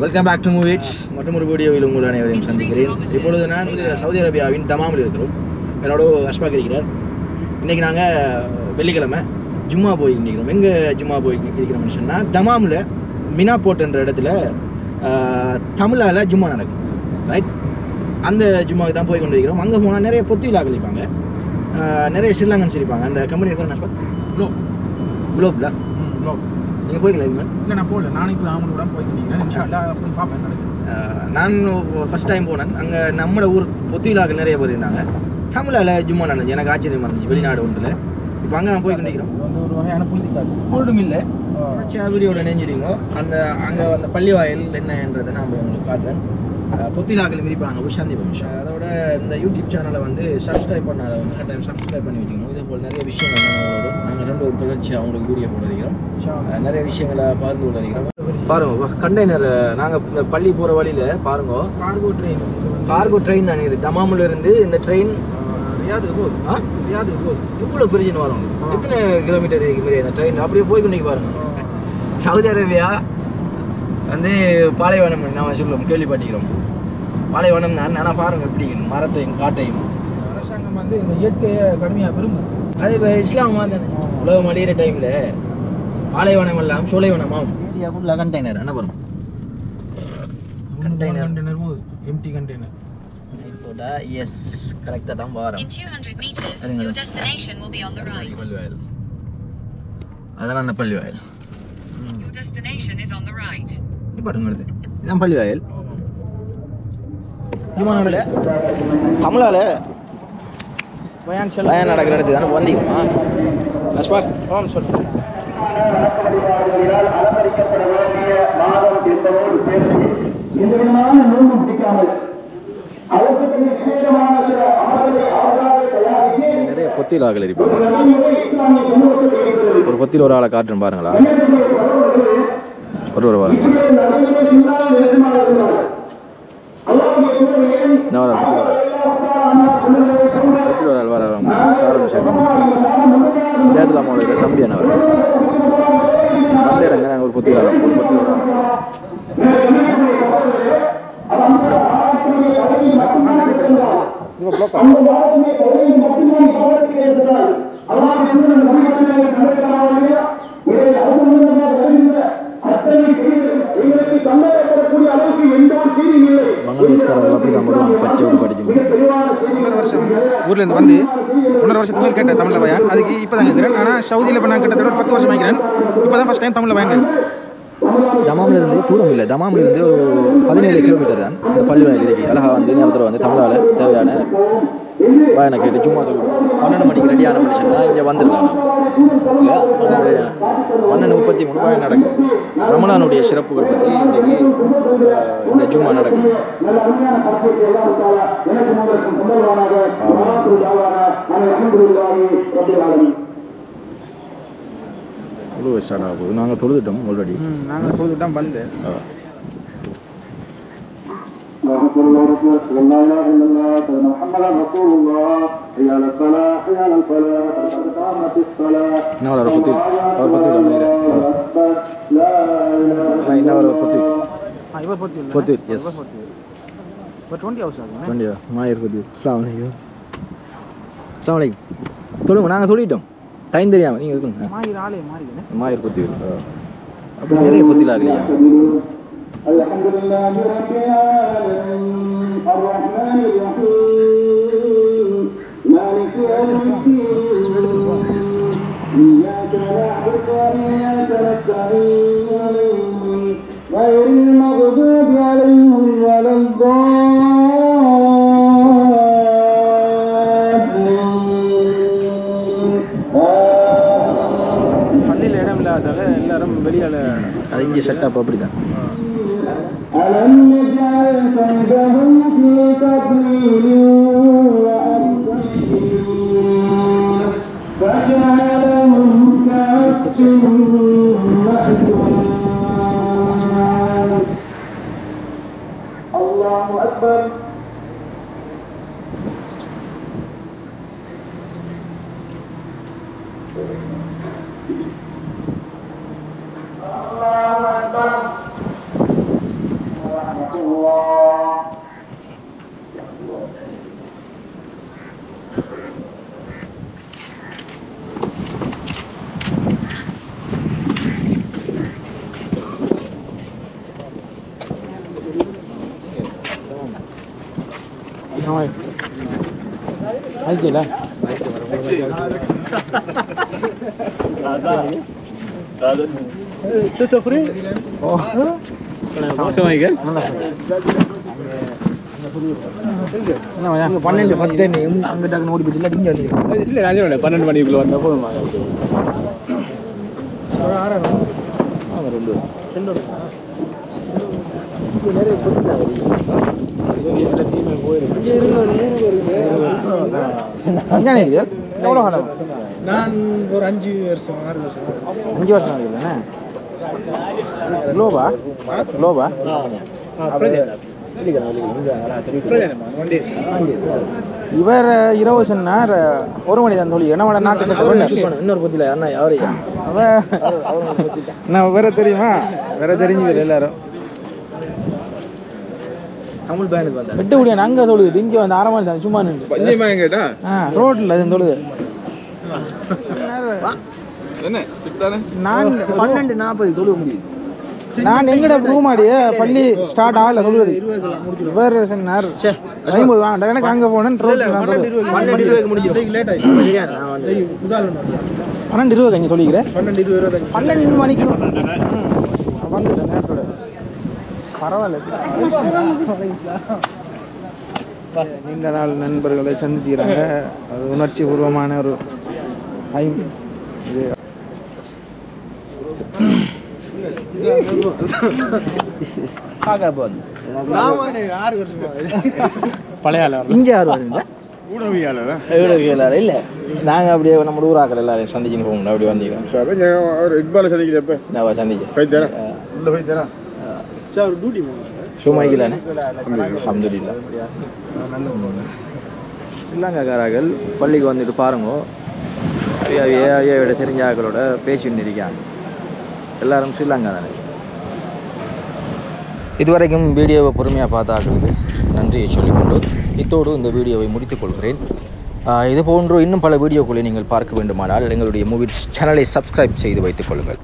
Welcome back to மூவிட்ஸ். மற்றும் ஒரு வீடியோவில் உங்கள் அனைவரையும் சந்திக்கிறேன். இப்பொழுது நான் சவுதி அரேபியாவின் தமாமில் இருக்கிறோம். என்னோட அஷ்பாக் இருக்கிறார். இன்றைக்கி நாங்கள் வெள்ளிக்கிழமை ஜும்மா போய் நிற்கிறோம். எங்கே ஜும்மா போய் இருக்கிறோம்னு சொன்னால் தமாமில் மினா போட்டுன்ற இடத்துல தமிழால் ஜும்மா நடக்கும். ரைட், அந்த ஜும்மாவுக்கு தான் போய் கொண்டு இருக்கிறோம். அங்கே போனால் நிறைய பொத்திலாக கழிப்பாங்க, நிறைய ஸ்ரீலங்கன்ஸ் இருப்பாங்க. அந்த கம்பெனி இருக்கிற அஷ்பாக் குளோப்ல நீங்கள் போய்க்கல? இல்லை, நான் போகல. நாளைக்கு ஆமனோட போய் பார்ப்பேன். நான் ஃபஸ்ட் டைம் போனேன். அங்கே நம்மளோட ஊர் பொத்திலாக்கள் நிறைய பேர் இருந்தாங்க. தமிழால் ஜும்மா நடந்துச்சு. எனக்கு ஆச்சரியமாக இருந்துச்சு. வெளிநாடு ஒன்றில் இப்போ அங்கே நான் போய் கொண்டிருக்கிறோம். ஒரு வகையான புரிதிக்காது ஒன்றும் இல்லை. வீடியோட நினைஞ்சிருங்க. அங்கே அந்த பள்ளிவாயில் என்னன்றதை நான் உங்களுக்கு காட்டுறேன். பொத்திலாக்கள் மிதிப்பாங்க. உஷாந்தி வம்ஷா. அதோட இந்த யூடியூப் சேனலை வந்து சப்ஸ்கிரைப் பண்ணாதவங்க டைம் சப்ஸ்கிரைப் பண்ணி வச்சுக்கணும். இதே போல் நிறைய விஷயங்கள் நாங்கள் ரெண்டு ஒரு தொடர்ச்சியாக அவங்களுக்கு வீடியோ போட இருக்கிறோம். நிறைய விஷயங்களை பகிர்ந்து கொள்ள இருக்கிறோம். பாருங்க, கண்டெய்னர் நாங்கள் இந்த பள்ளி போகிற வழியில் பாருங்க, கார்கோ ட்ரெயின் தானே இது. தமாமில் இருந்து இந்த ட்ரெயின் ரியாதுக்கு போகுது. இவ்வளோ பிரச்சனை வரும். எத்தனை கிலோமீட்டர் மாரி அந்த ட்ரெயின் அப்படியே போய் கொண்டு பாருங்க. சவுதி அரேபியா வந்து பாலைவனம் நாம் சொல்லுவோம், கேள்விப்பட்டிக்கிறோம். பாலைவனம் தான். ஆனால் பாருங்க எப்படி மரத்தையும் காட்டையும். அரசாங்கம் வந்து இந்த இயற்கையை கடுமையாக விரும்பும். அது இப்போ இஸ்லாம் தானே. உலகம் அழியிற டைமில் பாலைவனம் எல்லாம் சோலைவனமாம். ஏரியா ஃபுல்லாக கண்டெய்னர். என்ன பண்ணும் கண்டெய்னர் போகுது, எம்டி கண்டெய்னர். எஸ், கரெக்டாக தான் வரோம். அதான் அந்த பள்ளிவாயல். இதான் பள்ளிவாயல். தமிழால பயன் நடக்கிற இடத்துக்கு தானே வந்தீங்கம்மா? சொல்லுங்க. நிறைய பொத்திலாக்கள் இருப்பாங்க. ஒரு பொத்தியில் ஒரு ஆளை காட்டுன்னு பாருங்களா. ஒரு வாரம் நேரத்தில் தம்பி என்ன வர வந்தேறங்க. நாங்கள் ஒரு பொத்தி ஒரு பங்களாதேஷ்காரர்கள் அப்படி தான் வருவாங்க. பச்சை ஒரு படிக்கும். 1.5 வருஷம் ஊர்லேருந்து வந்து 1.5 வருஷத்துக்கு மேல் கேட்டேன் தமிழில் பயான். அதுக்கு இப்போ தான் கேட்குறேன். ஆனால் சவுதியில் இப்போ நான் கிட்டத்தட்ட ஒரு 10 வருஷம் ஆகிறேன். இப்போ தான் ஃபஸ்ட் டைம் தமிழில் பயான். தமாமில் இருந்து தூரம் இல்லை. தமாமில் இருந்து ஒரு 17 கிலோமீட்டர் தான் இந்த பள்ளிவாயில் இருக்கு. அழகா வந்து நேரத்தில் வந்து தமிழால் தேவையான பயனை கேட்டு சும்மா 12 மணிக்கு ரெடியான மனுஷன்னா இங்கே வந்துடலாம். இல்லை, 12:33 பயன் நடக்கும். ரமலானுடைய சிறப்புகள் பற்றி இன்றைக்கு இந்த ஜும்மா நடக்கும். ஸ்டார்ட் ஆக போகுது. நாங்கள் தொழுதுட்டோம் ஆல்ரெடி. நாங்கள் தொழுதுட்டோம் வந்து சொல்லுங்க. நாங்கள் சொல்லிட்டோம். டைம் தெரியாமல் நீங்கள் இருக்குங்க. மாயர் பொத்தி அப்படி நிறைய பொத்தியில் ஆகலையா? எல்லாரும் வெளியால அது இங்கே செட்டப் அப்படி தான். அல்லாஹு அக்பர். ஆயிடுச்சுல ஓ என்ன 12:10 அங்கிட்ட ஓடி போயிட்டு இல்லை 12 மணிக்குள்ள வந்தா போதுமா எவ்வளோ காலம் நான் ஒரு 5 வருஷம் 6 வருஷம் 5 வருஷம் இருக்குதுண்ணே குளோபா குளோபா இவர் இரவு சொன்னார் 1 மணி தான் சொல்லி என்னோட நாட்டு சட்டை இன்னொரு பத்தில அண்ணா யாரு நான் வேற தெரியுமா வேற தெரிஞ்சு எல்லாரும் தமிழ் பேனுக்கு வந்தேன் விட்டு முடியாது அங்கே தொழுது இங்கே வந்து 6 மணி தான் சும்மா நின்று கேட்டா ரோட்டில் அது தொழுது நான் 12:40 தொழுக முடியுது நான் எங்கட ரூமாடியே பள்ளி ஸ்டார்ட் ஆகல சொல்லுது இவர் சொன்னார் 50 வாங்க எனக்கு அங்கே போனேன் 12:20 முடிஞ்சிடும் லேட் ஆயிடுச்சு சரியா நான் வந்து உதாரணம் 12:20 கஞ்சி சொல்லிக்கிறேன் 12:20 12 மணிக்கு வந்துட்டேன் நேரத்தோட பரவாயில்ல நீண்ட நாள் நண்பர்களை சந்திச்சுக்கிறாங்க அது உணர்ச்சி பூர்வமான ஒரு டைம் இது ஊடகவியலாளர் இல்ல நாங்க அப்படியே நம்ம ஊராக்கள் எல்லாரையும் சந்திச்சுன்னு போகணும் அப்படி வந்தீங்க சுமைக்கலானே அல்ஹம்துலில்லாஹ் ஸ்ரீலங்காக்காரர்கள் பள்ளிக்கு வந்துட்டு பாருங்க ஐயாவோட தெரிஞ்ச ஆக்களோட பேசிட்டு இருக்காங்க எல்லாரும் ஸ்ரீலங்கா தானே இதுவரைக்கும் வீடியோவை பொறுமையாக பார்த்தாக்களுக்கு நன்றியை சொல்லிக்கொண்டு இத்தோடு இந்த வீடியோவை முடித்துக்கொள்கிறேன். இது போன்று இன்னும் பல வீடியோக்களை நீங்கள் பார்க்க வேண்டுமானால் எங்களுடைய மூவி சேனலை சப்ஸ்கிரைப் செய்து வைத்துக் கொள்ளுங்கள்.